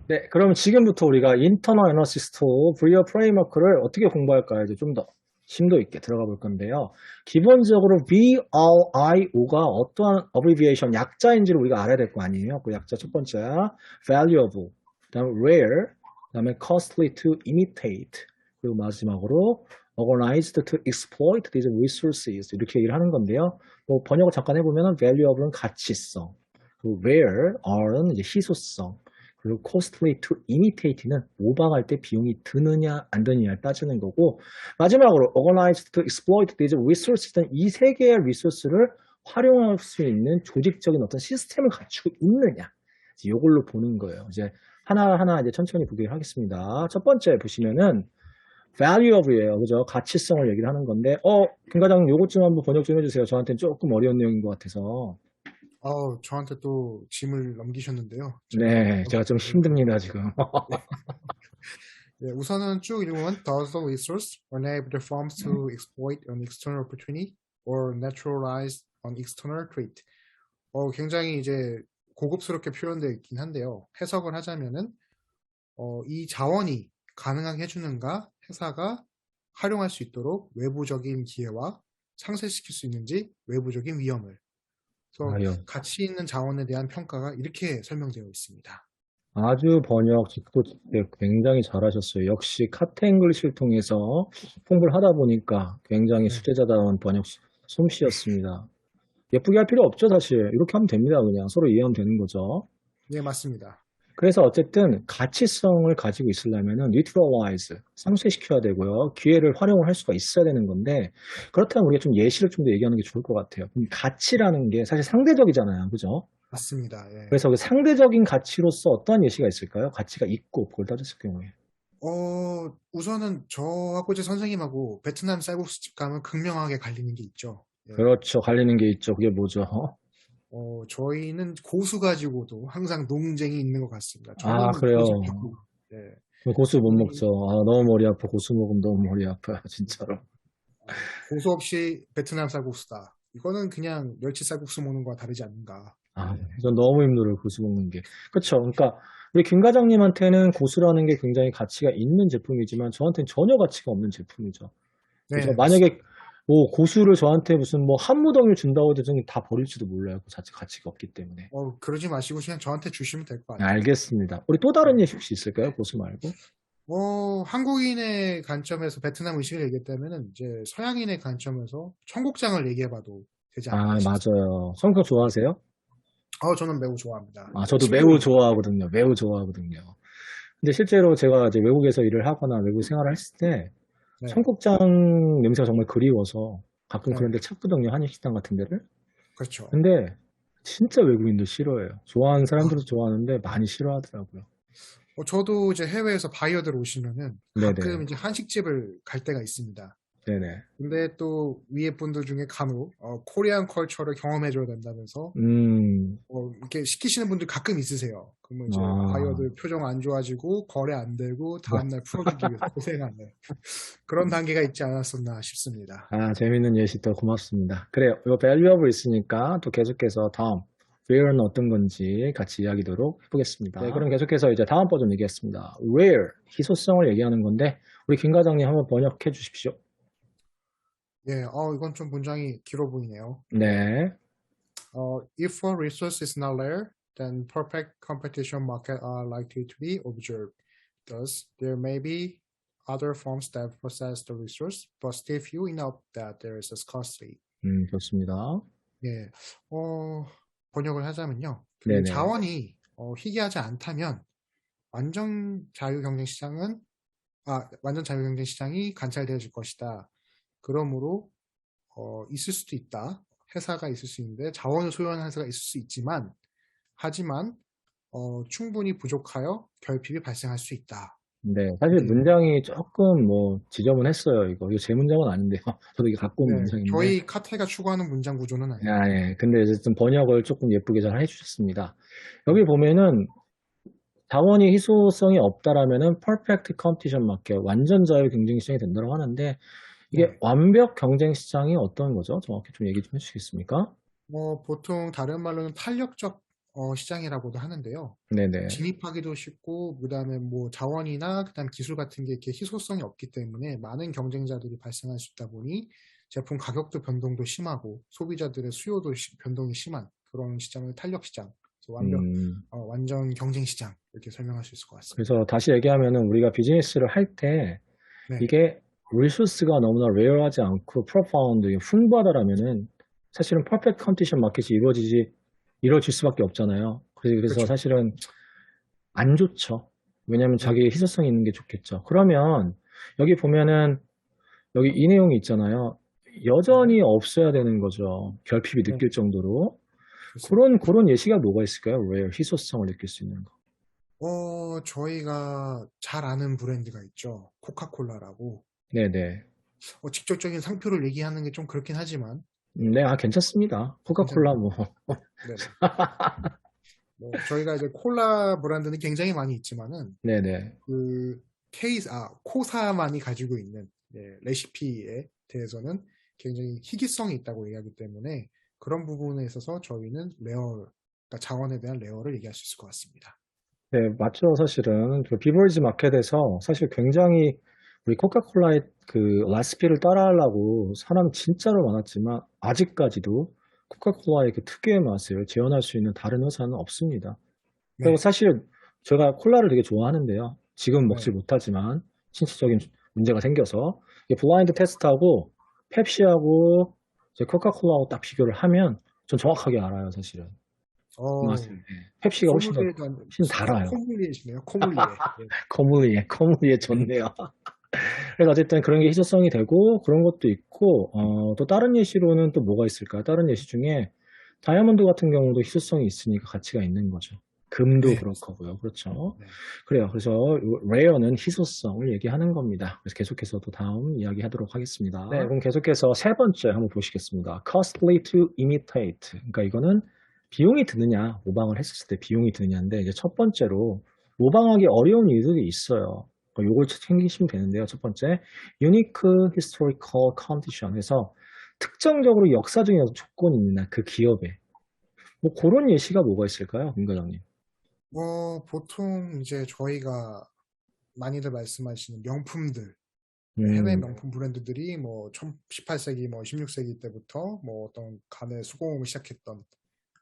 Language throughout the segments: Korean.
네, 그럼 지금부터 우리가 인터널 애너시스트 브리어 프레임워크를 어떻게 공부할까 이제 좀 더 심도 있게 들어가 볼 건데요. 기본적으로 VRIO가 어떠한 어브리비에이션 약자인지를 우리가 알아야 될 거 아니에요. 그 약자 첫 번째, valuable, 그다음에 rare, 그다음에 costly to imitate, 그리고 마지막으로 organized to exploit these resources 이렇게 얘기를 하는 건데요. 뭐 번역을 잠깐 해보면 valuable은 가치성, 그리고 rare, R은 이제 희소성, 그리고 costly to imitate는 모방할 때 비용이 드느냐 안 드느냐를 따지는 거고 마지막으로 organized to exploit these resources는 이 세 개의 리소스를 활용할 수 있는 조직적인 어떤 시스템을 갖추고 있느냐 이걸로 보는 거예요. 이제 하나하나 이제 천천히 보기로 하겠습니다. 첫 번째 보시면은 valuable이에요. 그죠? 가치성을 얘기를 하는 건데 김 과장님 요것 좀 한번 번역 좀 해주세요. 저한테는 조금 어려운 내용인 것 같아서. 저한테 또 짐을 넘기셨는데요. 제가 네, 제가 좀 힘듭니다, 지금. 네. 네, 우선은 쭉 읽으면 does the resource enable the firms to exploit an external opportunity or naturalize an external trait. 굉장히 이제 고급스럽게 표현되어 있긴 한데요. 해석을 하자면은 이 자원이 가능하게 해주는가 회사가 활용할 수 있도록 외부적인 기회와 상쇄시킬 수 있는지 외부적인 위험을. 그래서 아유, 가치 있는 자원에 대한 평가가 이렇게 설명되어 있습니다. 아주 번역 직도 굉장히 잘하셨어요. 역시 카트잉글리시를 통해서 공부를 하다 보니까 굉장히 네, 수제자다운 번역 솜씨였습니다. 예쁘게 할 필요 없죠, 사실. 이렇게 하면 됩니다, 그냥. 서로 이해하면 되는 거죠. 네, 맞습니다. 그래서 어쨌든 가치성을 가지고 있으려면은 neutralize, 상쇄시켜야 되고요. 기회를 활용을 할 수가 있어야 되는 건데 그렇다면 우리가 좀 예시를 좀 더 얘기하는 게 좋을 것 같아요. 가치라는 게 사실 상대적이잖아요. 그죠? 맞습니다. 예. 그래서 그 상대적인 가치로서 어떠한 예시가 있을까요? 가치가 있고 그걸 따졌을 경우에. 우선은 저하고 제 선생님하고 베트남 쌀국수집 가면 극명하게 갈리는 게 있죠. 예. 그렇죠. 갈리는 게 있죠. 그게 뭐죠? 저희는 고수 가지고도 항상 논쟁이 있는 것 같습니다. 아, 저는 그래요. 고집 좋고, 예. 고수 못 선생님, 먹죠. 아, 너무 머리 아파. 고수 먹으면 너무 머리 아파요. 진짜로. 고수 없이 베트남 쌀국수다. 이거는 그냥 멸치 쌀국수 먹는 거와 다르지 않는가. 아, 예. 전 너무 힘들어요. 고수 먹는 게. 그렇죠. 그러니까 우리 김 과장님한테는 고수라는 게 굉장히 가치가 있는 제품이지만 저한테는 전혀 가치가 없는 제품이죠. 그죠? 네, 만약에 맞습니다. 뭐 고수를 저한테 무슨 뭐 한 무덩이를 준다고 해도 저는 다 버릴지도 몰라요. 그 자체 가치가 없기 때문에. 그러지 마시고 그냥 저한테 주시면 될 것 네, 같아요. 알겠습니다. 우리 또 다른 예시 혹시 있을까요? 고수 말고? 한국인의 관점에서 베트남 음식을 얘기했다면은 이제 서양인의 관점에서 청국장을 얘기해봐도 되지 않을까 아, 싶습니다. 맞아요. 성격 좋아하세요? 저는 매우 좋아합니다. 아, 이제 저도 매우 식용유. 좋아하거든요. 매우 좋아하거든요. 근데 실제로 제가 이제 외국에서 일을 하거나 외국 생활을 했을 때 네, 청국장 냄새가 정말 그리워서 가끔 그런 네, 데 찾거든요. 한식당 같은 데를. 그렇죠. 근데 진짜 외국인들 싫어해요. 좋아하는 아, 사람들은 좋아하는데 많이 싫어하더라고요. 저도 이제 해외에서 바이어들 오시면은 가끔 네네. 이제 한식집을 갈 때가 있습니다. 네네. 근데 또 위에 분들 중에 간혹 코리안 컬처를 경험해줘야 된다면서 음, 이렇게 시키시는 분들 가끔 있으세요. 그러면 이제 아, 바이어들 표정 안 좋아지고 거래 안 되고 다음날 풀어주기 위해서 고생하는 그런 단계가 있지 않았었나 싶습니다. 아, 재밌는 예시 또 고맙습니다. 그래요. 이거 valuable 있으니까 또 계속해서 다음, where는 어떤 건지 같이 이야기도록 해보겠습니다. 네, 그럼 계속해서 이제 다음 버전 얘기했습니다. where, 희소성을 얘기하는 건데, 우리 김 과장님 한번 번역해 주십시오. 예, 이건 좀 문장이 길어 보이네요. 예. 네. If a resource is not rare, then perfect competition market are likely to be observed. Thus, there may be other firms that possess the resource, but still few enough that there is a scarcity. 좋습니다. 예, 번역을 하자면요. 그 네네. 자원이 희귀하지 않다면 완전 자유 경쟁 시장은 완전 자유 경쟁 시장이 관찰되어질 것이다. 그러므로 있을 수도 있다. 회사가 있을 수 있는데 자원을 소유하는 회사가 있을 수 있지만 하지만 충분히 부족하여 결핍이 발생할 수 있다. 네, 사실 이렇게 얘기합니다. 문장이 조금 뭐 지저분했어요. 이거 제 문장은 아닌데요. 저도 이게 갖고 온 네, 문장인데. 저희 카테가 추구하는 문장 구조는 아, 아닙니다. 예. 근데 이제 좀 번역을 조금 예쁘게 잘 해주셨습니다. 여기 보면은 자원이 희소성이 없다라면은 perfect competition market, 완전 자유 경쟁 시장이 된다고 하는데 이게 네. 완벽 경쟁 시장이 어떤 거죠? 정확히 좀 얘기 좀 해주시겠습니까? 보통 다른 말로는 탄력적 시장이라고도 하는데요. 네네. 진입하기도 쉽고 그다음에 뭐 자원이나 그다음 기술 같은 게 이렇게 희소성이 없기 때문에 많은 경쟁자들이 발생할 수 있다 보니 제품 가격도 변동도 심하고 소비자들의 수요도 변동이 심한 그런 시장을 탄력 시장, 음, 완전 경쟁 시장 이렇게 설명할 수 있을 것 같습니다. 그래서 다시 얘기하면은 우리가 비즈니스를 할 때 네, 이게 리소스가 너무나 레어하지 않고 프로파운드, 풍부하다라면은 사실은 퍼펙트 컨디션 마켓이 이루어질 수밖에 없잖아요. 그래서 그렇죠. 사실은 안 좋죠. 왜냐하면 네, 자기의 희소성이 있는 게 좋겠죠. 그러면 여기 보면은 여기 이 내용이 있잖아요. 네, 여전히 없어야 되는 거죠. 결핍이 네, 느낄 정도로. 좋습니다. 그런 예시가 뭐가 있을까요? 왜 희소성을 느낄 수 있는 거? 저희가 잘 아는 브랜드가 있죠. 코카콜라라고. 네네. 직접적인 상표를 얘기하는 게 좀 그렇긴 하지만 네, 괜찮습니다. 코카콜라 괜찮나요? 뭐. 네네. 저희가 이제 콜라 브랜드는 굉장히 많이 있지만은 네네. 그 코사만이 가지고 있는 레시피에 대해서는 굉장히 희귀성이 있다고 얘기하기 때문에 그런 부분에 있어서 저희는 그러니까 자원에 대한 레어를 얘기할 수 있을 것 같습니다. 네, 맞죠. 사실은 그 비버리지 마켓에서 사실 굉장히 우리 코카콜라의 그 라시피를 따라하려고 사람 진짜로 많았지만 아직까지도 코카콜라의 그 특유의 맛을 재현할 수 있는 다른 회사는 없습니다. 그리고 네, 사실 제가 콜라를 되게 좋아하는데요. 지금 먹지 네. 못하지만 신체적인 문제가 생겨서 이게 블라인드 테스트하고 펩시하고 이제 코카콜라하고 딱 비교를 하면 전 정확하게 알아요, 사실은. 맛을. 어, 네. 펩시가 훨씬 달아요. 코믈리에시네요. 코믈리에. 예, 커물리에 네, 좋네요. 그래서 어쨌든 그런 게 희소성이 되고 그런 것도 있고 또 다른 예시로는 또 뭐가 있을까요? 다른 예시 중에 다이아몬드 같은 경우도 희소성이 있으니까 가치가 있는 거죠. 금도 네, 그럴 거고요. 그렇죠. 네. 그래요. 그래서 레어는 희소성을 얘기하는 겁니다. 그래서 계속해서 또 다음 이야기 하도록 하겠습니다. 네, 그럼 계속해서 세 번째 한번 보시겠습니다. costly to imitate. 그러니까 이거는 비용이 드느냐, 모방을 했을 때 비용이 드느냐인데 이제 첫 번째로 모방하기 어려운 이유들이 있어요. 요걸 챙기시면 되는데요. 첫 번째, unique historical condition 해서 특정적으로 역사적인 어떤 조건이 있나 그 기업에 뭐 그런 예시가 뭐가 있을까요, 김 과장님? 보통 이제 저희가 많이들 말씀하시는 명품들, 해외 음, 명품 브랜드들이 뭐 18세기, 뭐 16세기 때부터 뭐 어떤 간의 수공업을 시작했던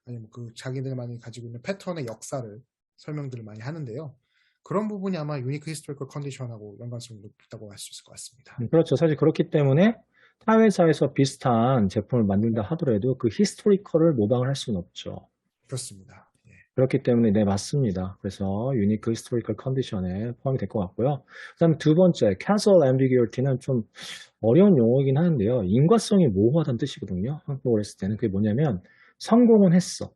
아니면 그 자기들만이 가지고 있는 패턴의 역사를 설명들을 많이 하는데요. 그런 부분이 아마 유니크 히스토리컬 컨디션하고 연관성이 높다고 할 수 있을 것 같습니다. 그렇죠. 사실 그렇기 때문에 타 회사에서 비슷한 제품을 만든다 네, 하더라도 그 히스토리컬을 모방을 할 수는 없죠. 그렇습니다. 예. 그렇기 때문에 네, 맞습니다. 그래서 유니크 히스토리컬 컨디션에 포함이 될 것 같고요. 그다음 두 번째, causal ambiguity는 좀 어려운 용어이긴 하는데요. 인과성이 모호하다는 뜻이거든요. 한국어로 했을 때는 그게 뭐냐면 성공은 했어.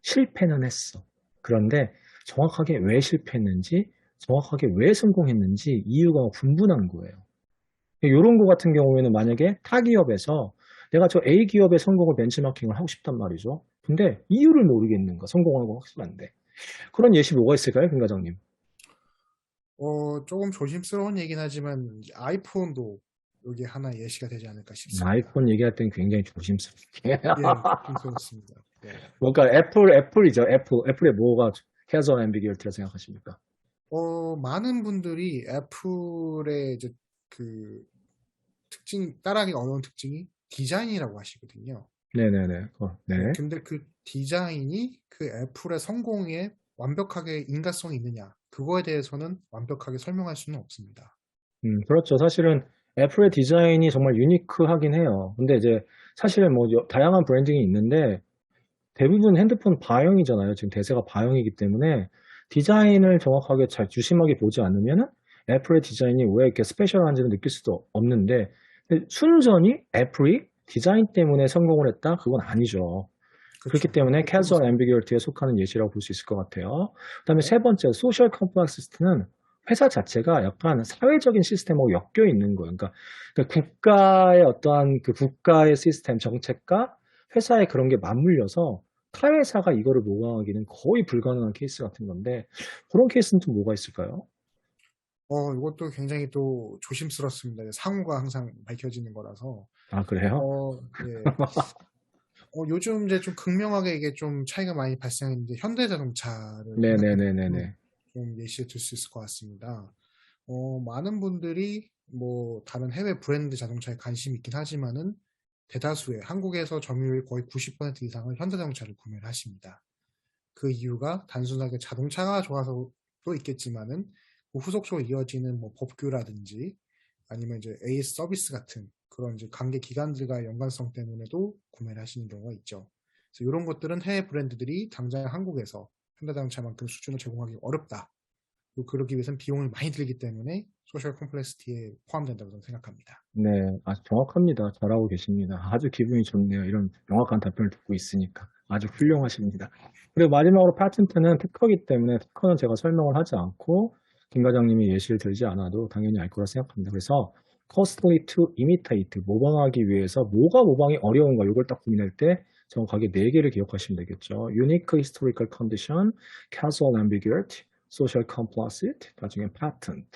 실패는 했어. 그런데 정확하게 왜 실패했는지, 정확하게 왜 성공했는지 이유가 분분한 거예요. 이런 거 같은 경우에는 만약에 타 기업에서 내가 저 A 기업의 성공을 벤치마킹을 하고 싶단 말이죠. 근데 이유를 모르겠는 거, 성공한 건 확실한데. 그런 예시 뭐가 있을까요, 김 과장님? 조금 조심스러운 얘기는 하지만 아이폰도 여기 하나 예시가 되지 않을까 싶습니다. 아이폰 얘기할 땐 굉장히 조심스럽게. 예, 조심스럽습니다. 네. 뭔가 애플이죠. 애플의 뭐가 캐주얼 앰비기얼티라 생각하십니까? 많은 분들이 애플의 이제 그 따라하기 어려운 특징이 디자인이라고 하시거든요. 네네네. 네. 네, 근데 그 디자인이 그 애플의 성공에 완벽하게 인과성이 있느냐, 그거에 대해서는 완벽하게 설명할 수는 없습니다. 그렇죠. 사실은 애플의 디자인이 정말 유니크하긴 해요. 근데 이제 사실은 뭐 다양한 브랜딩이 있는데 대부분 핸드폰 B형이잖아요. 지금 대세가 B형이기 때문에 디자인을 정확하게 잘 주심하게 보지 않으면 애플의 디자인이 왜 이렇게 스페셜한지는 느낄 수도 없는데 근데 순전히 애플이 디자인 때문에 성공을 했다? 그건 아니죠. 그렇기 그렇죠. 때문에 애플 casual ambiguity에 속하는 예시라고 볼 수 있을 것 같아요. 그다음에 네, 세 번째, social complexity는 회사 자체가 약간 사회적인 시스템하고 엮여 있는 거예요. 그러니까 국가의 어떠한 그 국가의 시스템 정책과 회사의 그런 게 맞물려서 타 회사가 이거를 모방하기는 거의 불가능한 케이스 같은 건데 그런 케이스는 또 뭐가 있을까요? 이것도 굉장히 또 조심스럽습니다. 상호가 항상 밝혀지는 거라서. 아, 그래요? 예. 요즘 이제 좀 극명하게 이게 좀 차이가 많이 발생했는데 현대자동차를 생각해보면 네네네네네. 좀 예시를 들 수 있을 것 같습니다. 많은 분들이 뭐 다른 해외 브랜드 자동차에 관심이 있긴 하지만은 대다수의 한국에서 점유율 거의 90% 이상은 현대자동차를 구매를 하십니다. 그 이유가 단순하게 자동차가 좋아서도 있겠지만은 그 후속적으로 이어지는 뭐 법규라든지 아니면 이제 AS 서비스 같은 그런 이제 관계 기관들과의 연관성 때문에도 구매를 하시는 경우가 있죠. 그래서 이런 것들은 해외 브랜드들이 당장 한국에서 현대자동차만큼 수준을 제공하기 어렵다. 그리고 그러기 위해서는 비용을 많이 들기 때문에 소셜 컴플렉시티에 포함된다고 저는 생각합니다. 네, 아주 정확합니다. 잘하고 계십니다. 아주 기분이 좋네요. 이런 명확한 답변을 듣고 있으니까. 아주 훌륭하십니다. 그리고 마지막으로 파텐트는 특허이기 때문에 특허는 제가 설명을 하지 않고 김 과장님이 예시를 들지 않아도 당연히 알 거라 생각합니다. 그래서 costly to imitate, 모방하기 위해서 뭐가 모방이 어려운가 이걸 딱 고민할 때 정확하게 네 개를 기억하시면 되겠죠. Unique historical condition, causal ambiguity, social complicit, 나중에 patent.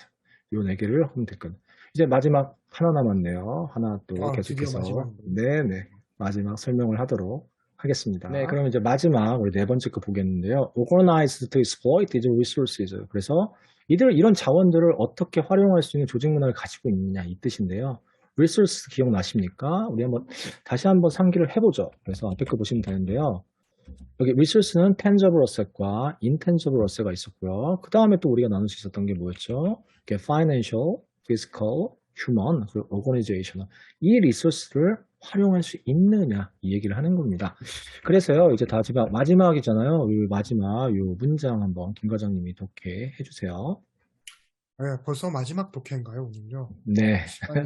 이 네 개를 하면 될 거예요. 이제 마지막 하나 남았네요. 하나 또 드디어 계속해서 마지막으로. 네네 마지막 설명을 하도록 하겠습니다. 네, 그럼 이제 마지막 우리 네 번째 거 보겠는데요. Organized to exploit these resources. 그래서 이런 자원들을 어떻게 활용할 수 있는 조직 문화를 가지고 있느냐 이 뜻인데요. resource 기억나십니까? 우리 한번 다시 한번 상기를 해보죠. 그래서 앞에 거 보시면 되는데요. 여기 resource는 tangible asset과 intangible asset가 있었고요. 그 다음에 또 우리가 나눌 수 있었던 게 뭐였죠? 이게 financial, physical, human, 그리고 organizational. 이 리소스를 활용할 수 있느냐 이 얘기를 하는 겁니다. 그래서요 이제 다 지금 마지막이잖아요. 이 마지막 이 문장 한번 김 과장님이 독해 해주세요. 벌써 마지막 독해인가요, 오늘요? 네. 시간이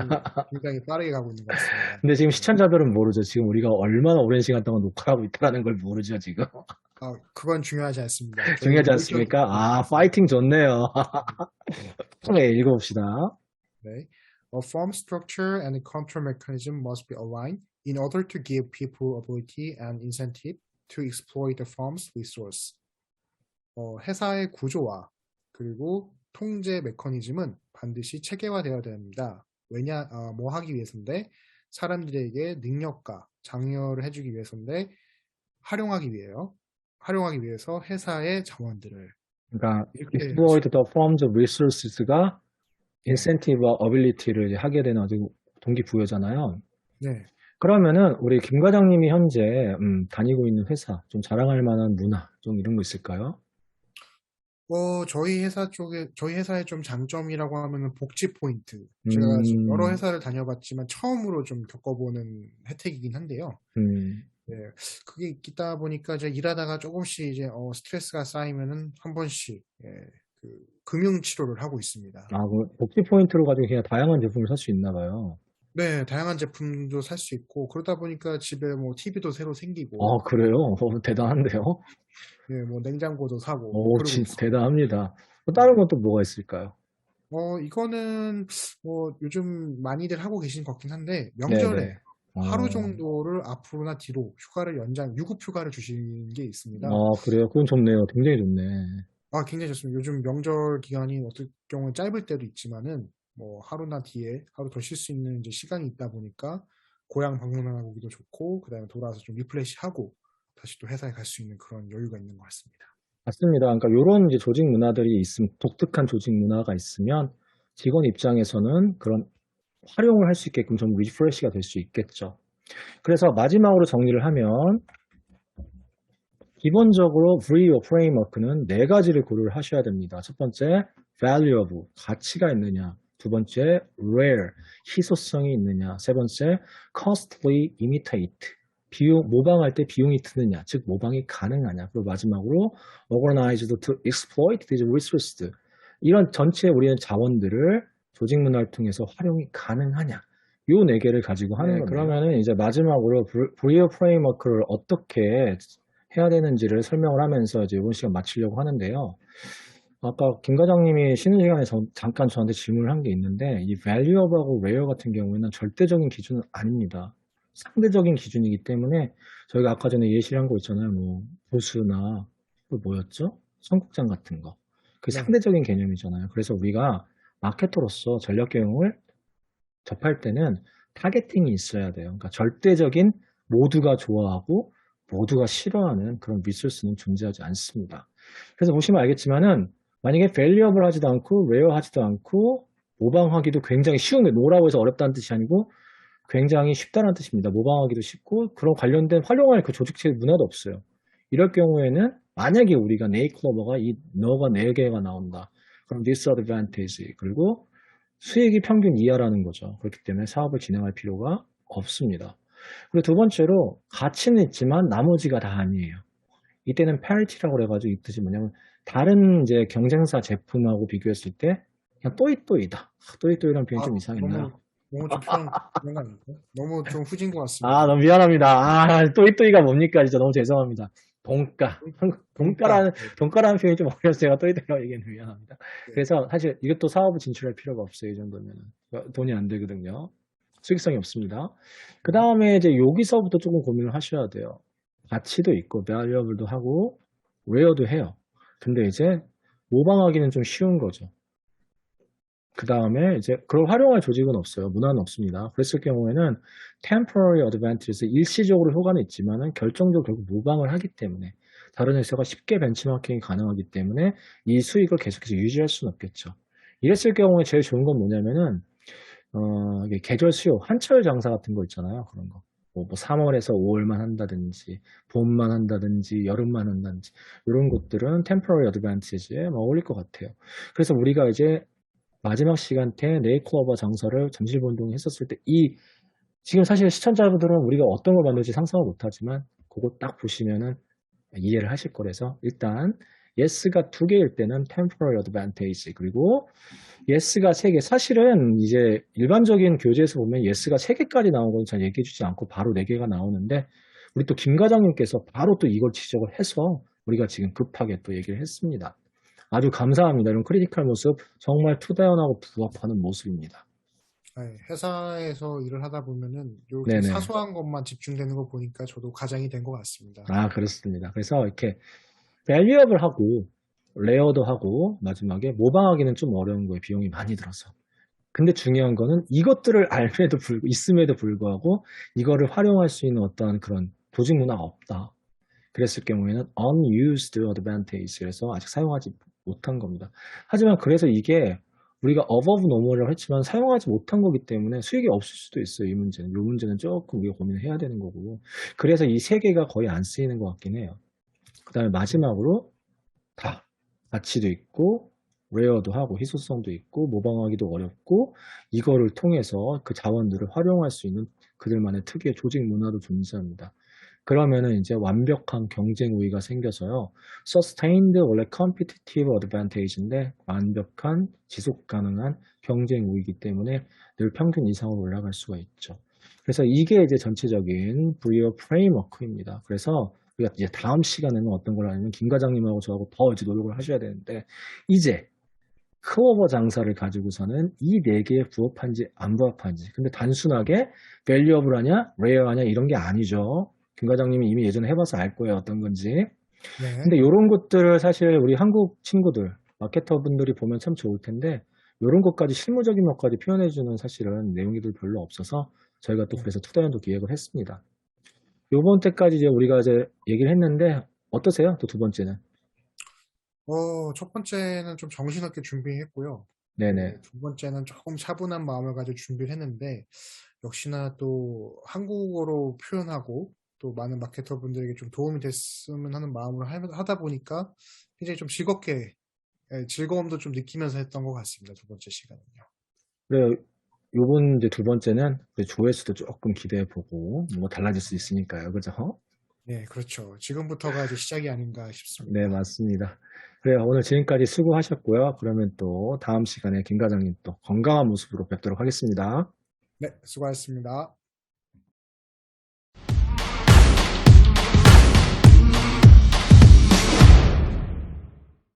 굉장히 빠르게 가고 있는 것 같습니다. 근데 지금 시청자들은 모르죠. 지금 우리가 얼마나 오랜 시간 동안 녹화를 하고 있다는 걸 모르죠 지금. 그건 중요하지 않습니다. 저희는 중요하지 열정이 않습니까? 아, 있습니다. 파이팅 좋네요. 네, 읽어봅시다. 네. A firm structure and control mechanism must be aligned in order to give people ability and incentive to exploit the firm's resource. 회사의 구조와 그리고 통제 메커니즘은 반드시 체계화되어야 됩니다. 뭐 하기 위해서인데 사람들에게 능력과 장려를 해주기 위해서인데 활용하기 위해서 회사의 자원들을 그러니까 이렇게 exploit the firm's resources가 네, incentive와 ability를 이제 하게 되는 아주 동기부여잖아요. 네. 그러면은 우리 김 과장님이 현재 다니고 있는 회사 좀 자랑할 만한 문화 좀 이런 거 있을까요? 저희 회사의 좀 장점이라고 하면은 복지 포인트. 제가 지금 여러 음, 회사를 다녀봤지만 처음으로 좀 겪어보는 혜택이긴 한데요. 음. 네, 그게 있다 보니까 이제 일하다가 조금씩 이제 스트레스가 쌓이면은 한 번씩 그 금융 치료를 하고 있습니다. 아, 그 복지 포인트로 가지고 그냥 다양한 제품을 살 수 있나 봐요. 네, 다양한 제품도 살 수 있고 그러다 보니까 집에 뭐 TV도 새로 생기고, 그래요? 대단한데요? 네, 뭐 냉장고도 사고 오, 그러고 진짜 있습니다. 대단합니다. 또 네. 다른 건 또 뭐가 있을까요? 이거는 뭐 요즘 많이들 하고 계신 것 같긴 한데 명절에 네네. 하루 정도를 앞으로나 뒤로 유급 휴가를 주시는 게 있습니다. 그래요? 그건 좋네요. 굉장히 좋네. 굉장히 좋습니다. 요즘 명절 기간이 어떨 경우는 짧을 때도 있지만은 뭐 하루나 뒤에 하루 더 쉴 수 있는 이제 시간이 있다 보니까 고향 방문하기도 좋고 그다음에 돌아와서 좀 리프레시하고 다시 또 회사에 갈 수 있는 그런 여유가 있는 것 같습니다. 맞습니다. 그러니까 요런 이제 조직 문화들이 있으면, 독특한 조직 문화가 있으면 직원 입장에서는 그런 활용을 할 수 있게끔 좀 리프레시가 될 수 있겠죠. 그래서 마지막으로 정리를 하면 기본적으로 VO 프레임워크는 네 가지를 고려를 하셔야 됩니다. 첫 번째, valuable, 가치가 있느냐. 두 번째, rare, 희소성이 있느냐. 세 번째, costly imitate, 모방할 때 비용이 드느냐. 즉, 모방이 가능하냐. 그리고 마지막으로, organized to exploit these resources. 이런 전체 우리는 자원들을 조직 문화를 통해서 활용이 가능하냐. 요 네 개를 가지고 하는 거예요. 그러면은 이제 마지막으로 VO 프레임워크를 어떻게 해야 되는지를 설명을 하면서 이제 이번 시간 마치려고 하는데요. 아까 김 과장님이 쉬는 시간에 잠깐 저한테 질문을 한 게 있는데 이 value하고 rare 같은 경우에는 절대적인 기준은 아닙니다. 상대적인 기준이기 때문에 저희가 아까 전에 예시를 한 거 있잖아요. 뭐 보수나 또 뭐였죠? 청국장 같은 거. 그 네, 상대적인 개념이잖아요. 그래서 우리가 마케터로서 전략 경영을 접할 때는 타겟팅이 있어야 돼요. 그러니까 절대적인 모두가 좋아하고 모두가 싫어하는 그런 리소스는 존재하지 않습니다. 그래서 보시면 알겠지만은 만약에 밸리어블 하지도 않고 레어 하지도 않고 모방하기도 굉장히 쉬운 게 노라고 해서 어렵다는 뜻이 아니고 굉장히 쉽다는 뜻입니다. 모방하기도 쉽고 그런 관련된 활용할 그 조직체 문화도 없어요. 이럴 경우에는 만약에 우리가 네이클로버가 이 너가 4개가 나온다. 그럼 disadvantage 그리고 수익이 평균 이하라는 거죠. 그렇기 때문에 사업을 진행할 필요가 없습니다. 그리고 두 번째로 가치는 있지만 나머지가 다 아니에요. 이때는 parity라고 그래가지고 이 뜻이 뭐냐면 다른 이제 경쟁사 제품하고 비교했을 때 그냥 또이또이다. 또이또이라는 표현이 아, 좀 이상했나요? 너무 좀 그런 거 아닙니까? 너무 좀 후진 것 아, 같습니다. 너무 미안합니다. 아, 또이또이가 뭡니까? 진짜 너무 죄송합니다. 돈가. 돈가. 네. 돈가라는 표현이 좀 어려서 제가 또이또이라고 얘기는 미안합니다. 네. 그래서 사실 이것도 사업을 진출할 필요가 없어요. 이 정도면. 돈이 안 되거든요. 수익성이 없습니다. 그 다음에 이제 여기서부터 조금 고민을 하셔야 돼요. 가치도 있고, valuable도 하고, rare도 해요. 근데 이제 모방하기는 좀 쉬운 거죠. 그 다음에 이제 그걸 활용할 조직은 없어요. 문화는 없습니다. 그랬을 경우에는 temporary advantage에서 일시적으로 효과는 있지만은 결정적으로 결국 모방을 하기 때문에 다른 회사가 쉽게 벤치마킹이 가능하기 때문에 이 수익을 계속해서 유지할 수는 없겠죠. 이랬을 경우에 제일 좋은 건 뭐냐면은 이게 계절 수요, 한철 장사 같은 거 있잖아요. 그런 거. 뭐 3월에서 5월만 한다든지, 봄만 한다든지, 여름만 한다든지, 이런 것들은 temporary advantage에 어울릴 것 같아요. 그래서 우리가 이제 마지막 시간대 네이클로버 장사를 잠실본동에 했었을 때 지금 사실 시청자분들은 우리가 어떤 걸 만들지 상상을 못하지만 그거 딱 보시면은 이해를 하실 거라서 일단 yes가 2개일 때는 temporary advantage 그리고 yes가 3개 사실은 이제 일반적인 교재에서 보면 yes가 3개까지 나온 건 잘 얘기해 주지 않고 바로 4개가 나오는데 우리 또 김 과장님께서 바로 또 이걸 지적을 해서 우리가 지금 급하게 또 얘기를 했습니다. 아주 감사합니다. 이런 크리티컬 모습 정말 투다연하고 부합하는 모습입니다. 네, 회사에서 일을 하다 보면은 이렇게 네네. 사소한 것만 집중되는 거 보니까 저도 가장이 된 것 같습니다. 아, 그렇습니다. 그래서 이렇게 밸류업을 하고 레어도 하고 마지막에 모방하기는 좀 어려운 거예요. 비용이 많이 들어서. 근데 중요한 거는 이것들을 있음에도 불구하고 이거를 활용할 수 있는 어떠한 그런 조직 문화가 없다. 그랬을 경우에는 unused advantage 그래서 아직 사용하지 못한 겁니다. 하지만 그래서 이게 우리가 above normal이라고 했지만 사용하지 못한 거기 때문에 수익이 없을 수도 있어요. 이 문제는. 이 문제는 조금 우리가 고민을 해야 되는 거고. 그래서 이 세 개가 거의 안 쓰이는 것 같긴 해요. 그 다음에 마지막으로 다 가치도 있고 레어도 하고 희소성도 있고 모방하기도 어렵고 이거를 통해서 그 자원들을 활용할 수 있는 그들만의 특유의 조직 문화도 존재합니다. 그러면은 이제 완벽한 경쟁 우위가 생겨서요. sustained 원래 competitive advantage인데 완벽한 지속 가능한 경쟁 우위이기 때문에 늘 평균 이상으로 올라갈 수가 있죠. 그래서 이게 이제 전체적인 브리어 프레임워크입니다. 그래서 우리가 이제 다음 시간에는 어떤 걸 하냐면 김 과장님하고 저하고 더 이제 노력을 하셔야 되는데 이제 크로버 장사를 가지고서는 이 네 개에 부합한지 안 부합한지 근데 단순하게 밸류업을 하냐 레어 하냐 이런 게 아니죠. 김 과장님이 이미 예전에 해봐서 알 거예요 어떤 건지. 네. 근데 이런 것들을 사실 우리 한국 친구들 마케터 분들이 보면 참 좋을 텐데 이런 것까지 실무적인 것까지 표현해주는 사실은 내용이들 별로 없어서 저희가 또 네. 그래서 투다연도 기획을 했습니다. 요번 때까지 이제 우리가 이제 얘기를 했는데 어떠세요? 또 두 번째는? 첫 번째는 좀 정신없게 준비했고요. 네네. 또 두 번째는 조금 차분한 마음을 가지고 준비를 했는데, 역시나 또 한국어로 표현하고, 또 많은 마케터 분들에게 좀 도움이 됐으면 하는 마음으로 하다 보니까, 굉장히 좀 즐겁게, 즐거움도 좀 느끼면서 했던 것 같습니다. 두 번째 시간은요. 그래요. 요번 이제 두 번째는 그 조회수도 조금 기대해보고 뭐 달라질 수 있으니까요. 그죠? 네, 그렇죠. 지금부터가 이제 시작이 아닌가 네, 싶습니다. 맞습니다. 그래요. 오늘 지금까지 수고하셨고요. 그러면 또 다음 시간에 김 과장님 또 건강한 모습으로 뵙도록 하겠습니다. 네, 수고하셨습니다.